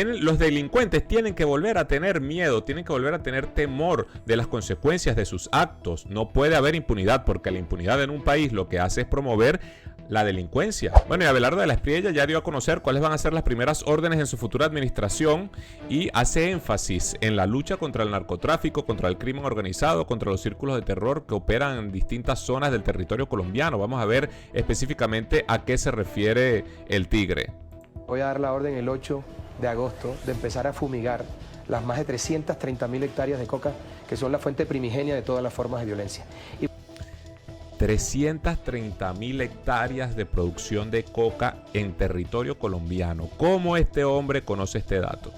Los delincuentes tienen que volver a tener miedo, tienen que volver a tener temor de las consecuencias de sus actos. No puede haber impunidad, porque la impunidad en un país lo que hace es promover la delincuencia. Bueno, y Abelardo de la Espriella ya dio a conocer cuáles van a ser las primeras órdenes en su futura administración y hace énfasis en la lucha contra el narcotráfico, contra el crimen organizado, contra los círculos de terror que operan en distintas zonas del territorio colombiano. Vamos a ver específicamente a qué se refiere el Tigre. Voy a dar la orden el 8 de agosto de empezar a fumigar las más de 330.000 hectáreas de coca que son la fuente primigenia de todas las formas de violencia. 330.000 hectáreas de producción de coca en territorio colombiano. ¿Cómo este hombre conoce este dato?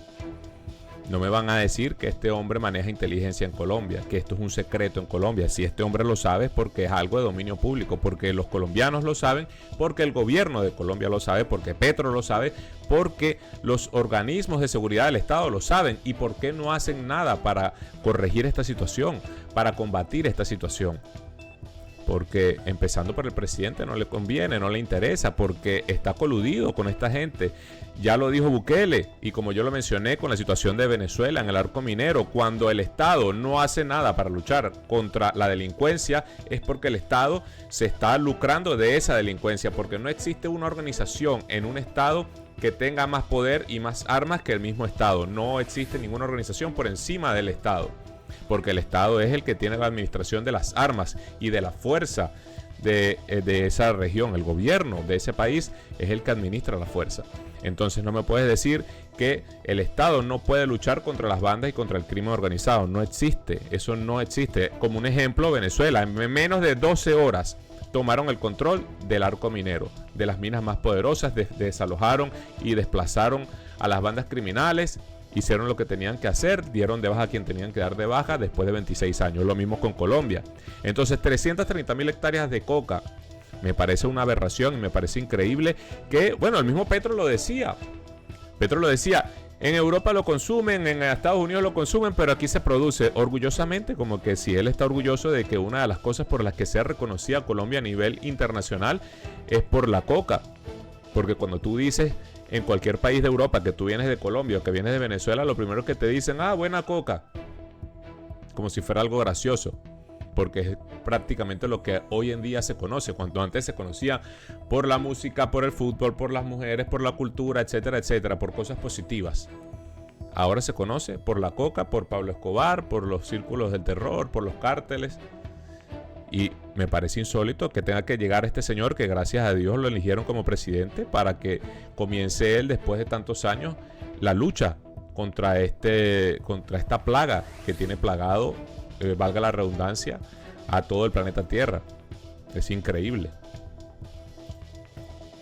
No me van a decir que este hombre maneja inteligencia en Colombia, que esto es un secreto en Colombia. Si este hombre lo sabe es porque es algo de dominio público, porque los colombianos lo saben, porque el gobierno de Colombia lo sabe, porque Petro lo sabe, porque los organismos de seguridad del Estado lo saben. ¿Y por qué no hacen nada para corregir esta situación, para combatir esta situación? Porque empezando por el presidente no le conviene, no le interesa, porque está coludido con esta gente. Ya lo dijo Bukele, y como yo lo mencioné con la situación de Venezuela en el arco minero, cuando el Estado no hace nada para luchar contra la delincuencia, es porque el Estado se está lucrando de esa delincuencia, porque no existe una organización en un Estado que tenga más poder y más armas que el mismo Estado. No existe ninguna organización por encima del Estado, porque el Estado es el que tiene la administración de las armas y de la fuerza de esa región. El gobierno de ese país es el que administra la fuerza. Entonces no me puedes decir que el Estado no puede luchar contra las bandas y contra el crimen organizado. No existe, eso no existe. Como un ejemplo, Venezuela, en menos de 12 horas tomaron el control del arco minero, de las minas más poderosas, desalojaron y desplazaron a las bandas criminales. Hicieron lo que tenían que hacer, dieron de baja a quien tenían que dar de baja después de 26 años. Lo mismo con Colombia. Entonces, 330.000 hectáreas de coca. Me parece una aberración y me parece increíble que, bueno, el mismo Petro lo decía. Petro lo decía, en Europa lo consumen, en Estados Unidos lo consumen, pero aquí se produce orgullosamente, como que si él está orgulloso de que una de las cosas por las que sea reconocida Colombia a nivel internacional es por la coca. Porque cuando tú dices en cualquier país de Europa que tú vienes de Colombia o que vienes de Venezuela, lo primero que te dicen, buena coca. Como si fuera algo gracioso. Porque es prácticamente lo que hoy en día se conoce. Cuando antes se conocía por la música, por el fútbol, por las mujeres, por la cultura, etcétera, etcétera, por cosas positivas. Ahora se conoce por la coca, por Pablo Escobar, por los círculos del terror, por los cárteles. Y me parece insólito que tenga que llegar este señor, que gracias a Dios lo eligieron como presidente, para que comience él, después de tantos años, la lucha contra esta plaga que tiene plagado, valga la redundancia, a todo el planeta Tierra. Es increíble.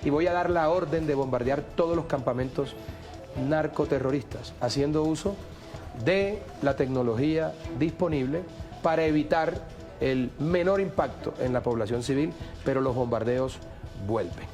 Y voy a dar la orden de bombardear todos los campamentos narcoterroristas, haciendo uso de la tecnología disponible para evitar el menor impacto en la población civil, pero los bombardeos vuelven.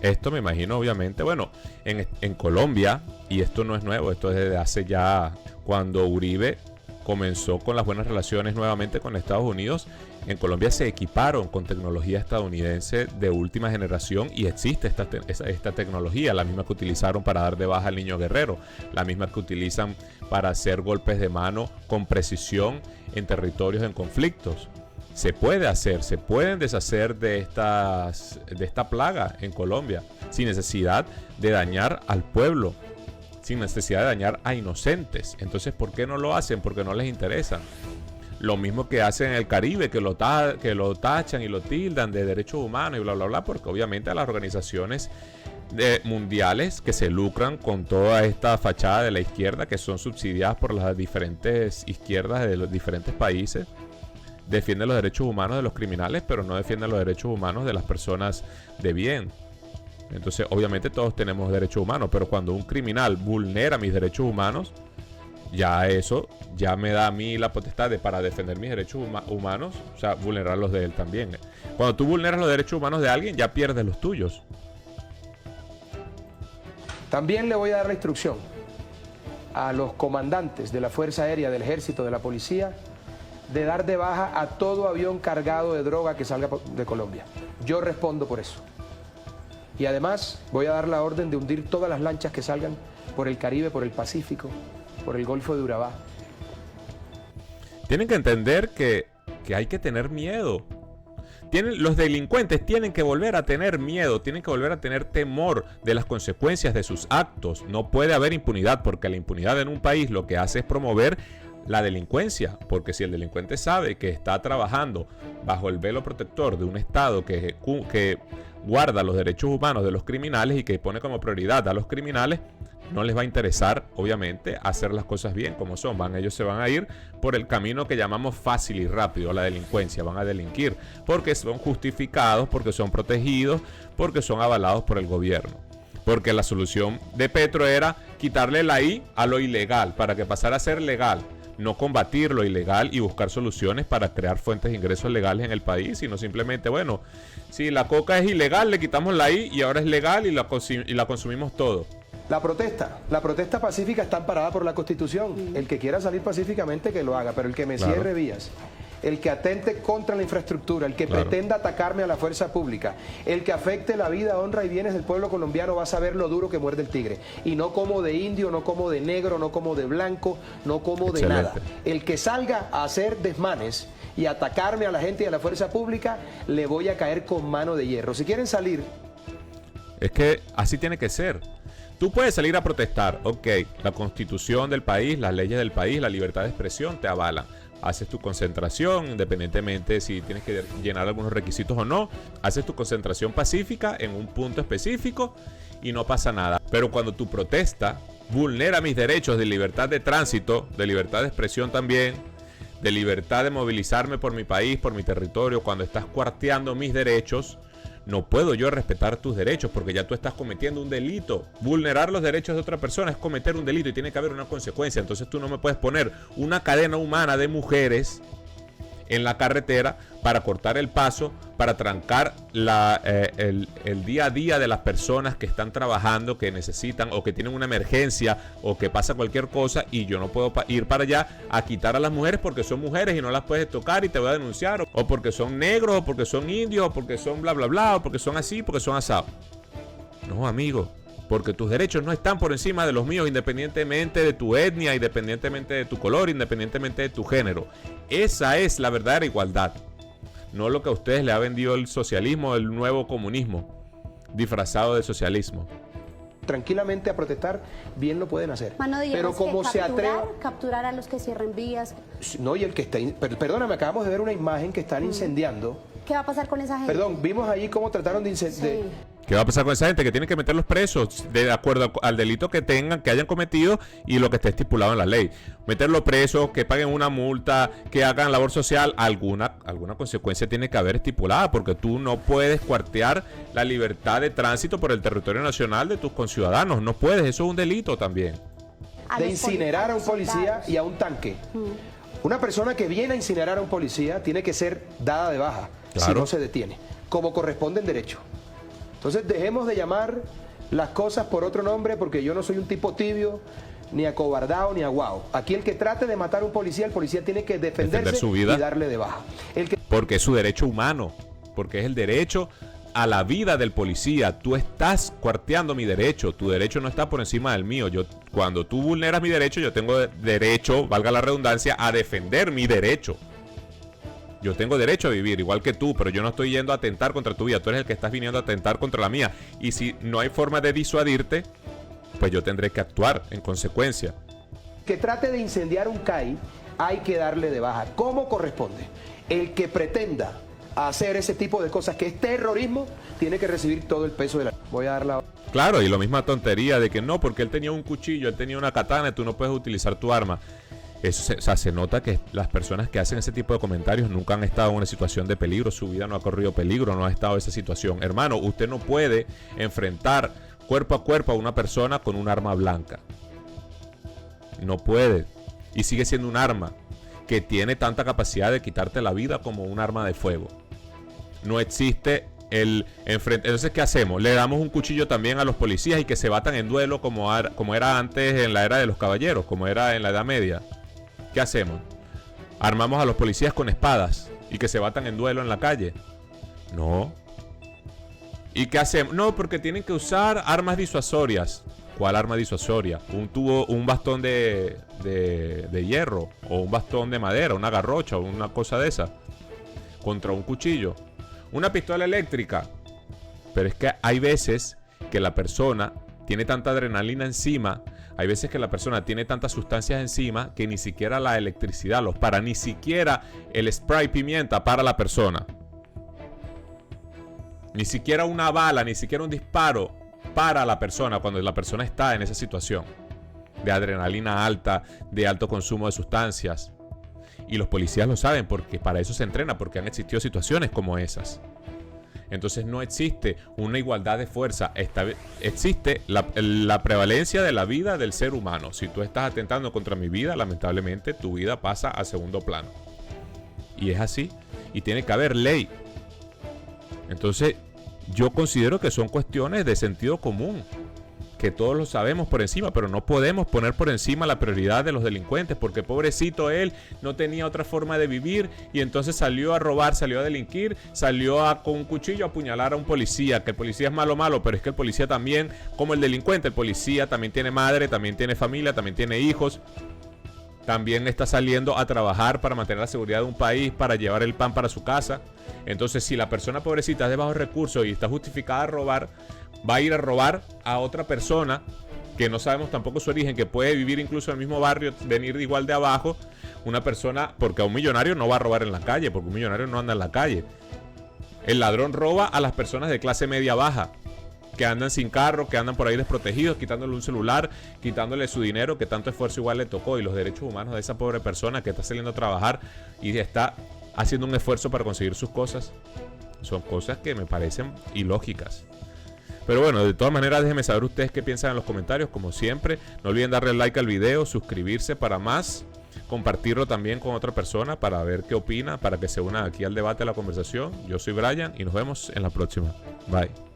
Esto me imagino, obviamente, bueno, en Colombia, y esto no es nuevo, esto es desde hace ya, cuando Uribe comenzó con las buenas relaciones nuevamente con Estados Unidos, en Colombia se equiparon con tecnología estadounidense de última generación y existe esta tecnología, la misma que utilizaron para dar de baja al niño guerrero, la misma que utilizan para hacer golpes de mano con precisión en territorios en conflictos. Se puede hacer, se pueden deshacer de esta plaga en Colombia sin necesidad de dañar al pueblo, sin necesidad de dañar a inocentes. Entonces, ¿por qué no lo hacen? Porque no les interesa. Lo mismo que hacen en el Caribe, que lo tachan y lo tildan de derechos humanos y bla, bla, bla, porque obviamente a las organizaciones mundiales que se lucran con toda esta fachada de la izquierda, que son subsidiadas por las diferentes izquierdas de los diferentes países, defienden los derechos humanos de los criminales, pero no defienden los derechos humanos de las personas de bien. Entonces, obviamente todos tenemos derechos humanos, pero cuando un criminal vulnera mis derechos humanos, ya eso ya me da a mí la potestad para defender mis derechos humanos, o sea, vulnerar los de él también. Cuando tú vulneras los derechos humanos de alguien, ya pierdes los tuyos. También le voy a dar la instrucción a los comandantes de la Fuerza Aérea, del Ejército, de la Policía, de dar de baja a todo avión cargado de droga que salga de Colombia. Yo respondo por eso. Y además voy a dar la orden de hundir todas las lanchas que salgan por el Caribe, por el Pacífico, por el Golfo de Urabá. Tienen que entender que hay que tener miedo. Los delincuentes tienen que volver a tener miedo, tienen que volver a tener temor de las consecuencias de sus actos. No puede haber impunidad, porque la impunidad en un país lo que hace es promover la delincuencia, porque si el delincuente sabe que está trabajando bajo el velo protector de un Estado que guarda los derechos humanos de los criminales y que pone como prioridad a los criminales, no les va a interesar, obviamente, hacer las cosas bien como son. Ellos se van a ir por el camino que llamamos fácil y rápido, la delincuencia. Van a delinquir porque son justificados, porque son protegidos, porque son avalados por el gobierno. Porque la solución de Petro era quitarle la I a lo ilegal para que pasara a ser legal. No combatir lo ilegal y buscar soluciones para crear fuentes de ingresos legales en el país, sino simplemente, bueno, si la coca es ilegal, le quitamos la I y ahora es legal y la consumimos todo. La protesta pacífica está amparada por la Constitución. El que quiera salir pacíficamente que lo haga, pero el que me cierre vías, el que atente contra la infraestructura, el que pretenda atacarme a la fuerza pública, el que afecte la vida, honra y bienes del pueblo colombiano va a saber lo duro que muerde el tigre. Y no como de indio, no como de negro, no como de blanco, no como de nada. El que salga a hacer desmanes y atacarme a la gente y a la fuerza pública, le voy a caer con mano de hierro. Si quieren salir... Es que así tiene que ser. Tú puedes salir a protestar, ok, la constitución del país, las leyes del país, la libertad de expresión te avalan. Haces tu concentración, independientemente si tienes que llenar algunos requisitos o no, haces tu concentración pacífica en un punto específico y no pasa nada. Pero cuando tu protesta vulnera mis derechos de libertad de tránsito, de libertad de expresión también, de libertad de movilizarme por mi país, por mi territorio, cuando estás cuarteando mis derechos, no puedo yo respetar tus derechos porque ya tú estás cometiendo un delito. Vulnerar los derechos de otra persona es cometer un delito y tiene que haber una consecuencia. Entonces tú no me puedes poner una cadena humana de mujeres en la carretera para cortar el paso, para trancar el día a día de las personas que están trabajando, que necesitan o que tienen una emergencia o que pasa cualquier cosa, y yo no puedo ir para allá a quitar a las mujeres porque son mujeres y no las puedes tocar y te voy a denunciar, o porque son negros, o porque son indios, o porque son bla bla bla, o porque son así, porque son asados. No, amigo, porque tus derechos no están por encima de los míos, independientemente de tu etnia, independientemente de tu color, independientemente de tu género. Esa es la verdadera igualdad. No lo que a ustedes le ha vendido el socialismo, el nuevo comunismo, disfrazado de socialismo. Tranquilamente a protestar, bien lo pueden hacer. Pero como se atreva... Capturar a los que cierren vías. No, y el que está... Perdóname, acabamos de ver una imagen que están incendiando. ¿Qué va a pasar con esa gente? Perdón, vimos allí cómo trataron de incendiar... Sí. ¿Qué va a pasar con esa gente? Que tienen que meterlos presos de acuerdo al delito que tengan, que hayan cometido y lo que esté estipulado en la ley. Meterlos presos, que paguen una multa, que hagan labor social. Alguna consecuencia tiene que haber estipulada, porque tú no puedes cuartear la libertad de tránsito por el territorio nacional de tus conciudadanos. No puedes, eso es un delito también. De incinerar a un policía y a un tanque. Una persona que viene a incinerar a un policía tiene que ser dada de baja, si no se detiene, como corresponde en derecho. Entonces dejemos de llamar las cosas por otro nombre, porque yo no soy un tipo tibio, ni acobardado, ni aguado. Aquí el que trate de matar a un policía, el policía tiene que defender su vida y darle de baja. Porque es su derecho humano, porque es el derecho a la vida del policía. Tú estás cuarteando mi derecho, tu derecho no está por encima del mío. Cuando tú vulneras mi derecho, yo tengo derecho, valga la redundancia, a defender mi derecho. Yo tengo derecho a vivir igual que tú, pero yo no estoy yendo a atentar contra tu vida. Tú eres el que estás viniendo a atentar contra la mía. Y si no hay forma de disuadirte, pues yo tendré que actuar en consecuencia. Que trate de incendiar un CAI, hay que darle de baja. ¿Cómo corresponde? El que pretenda hacer ese tipo de cosas, que es terrorismo, tiene que recibir todo el peso de la... Voy a dar la... Claro, y la misma tontería de que no, porque él tenía un cuchillo, él tenía una katana y tú no puedes utilizar tu arma. Eso se nota que las personas que hacen ese tipo de comentarios nunca han estado en una situación de peligro, su vida no ha corrido peligro, no ha estado en esa situación. Hermano, usted no puede enfrentar cuerpo a cuerpo a una persona con un arma blanca. No puede. Y sigue siendo un arma que tiene tanta capacidad de quitarte la vida como un arma de fuego. No existe el enfrente. Entonces, ¿qué hacemos? Le damos un cuchillo también a los policías y que se batan en duelo como era antes en la era de los caballeros, como era en la Edad Media. ¿Qué hacemos? ¿Armamos a los policías con espadas y que se batan en duelo en la calle? No. ¿Y qué hacemos? No, porque tienen que usar armas disuasorias. ¿Cuál arma disuasoria? Un bastón de hierro, o un bastón de madera, una garrocha, o una cosa de esa, contra un cuchillo. Una pistola eléctrica. Pero es que hay veces que la persona tiene tanta adrenalina encima, hay veces que la persona tiene tantas sustancias encima que ni siquiera la electricidad los para, ni siquiera el spray pimienta para la persona. Ni siquiera una bala, ni siquiera un disparo para la persona cuando la persona está en esa situación de adrenalina alta, de alto consumo de sustancias. Y los policías lo saben porque para eso se entrena, porque han existido situaciones como esas. Entonces no existe una igualdad de fuerza, existe la prevalencia de la vida del ser humano. Si tú estás atentando contra mi vida, lamentablemente tu vida pasa a segundo plano. Y es así, y tiene que haber ley. Entonces yo considero que son cuestiones de sentido común, que todos lo sabemos por encima, pero no podemos poner por encima la prioridad de los delincuentes, porque pobrecito él no tenía otra forma de vivir y entonces salió a robar, salió a delinquir, salió con un cuchillo a apuñalar a un policía, que el policía es malo, pero es que el policía también, como el delincuente, el policía también tiene madre, también tiene familia, también tiene hijos, también está saliendo a trabajar para mantener la seguridad de un país, para llevar el pan para su casa. Entonces, si la persona pobrecita es de bajos recursos y está justificada a robar, va a ir a robar a otra persona que no sabemos tampoco su origen, que puede vivir incluso en el mismo barrio, venir igual de abajo, una persona, porque a un millonario no va a robar en la calle, porque un millonario no anda en la calle. El ladrón roba a las personas de clase media baja, que andan sin carro, que andan por ahí desprotegidos, quitándole un celular, quitándole su dinero, que tanto esfuerzo igual le tocó, y los derechos humanos de esa pobre persona que está saliendo a trabajar y está haciendo un esfuerzo para conseguir sus cosas. Son cosas que me parecen ilógicas. Pero bueno, de todas maneras, déjenme saber ustedes qué piensan en los comentarios, como siempre. No olviden darle like al video, suscribirse para más, compartirlo también con otra persona para ver qué opina, para que se una aquí al debate, a la conversación. Yo soy Brian y nos vemos en la próxima. Bye.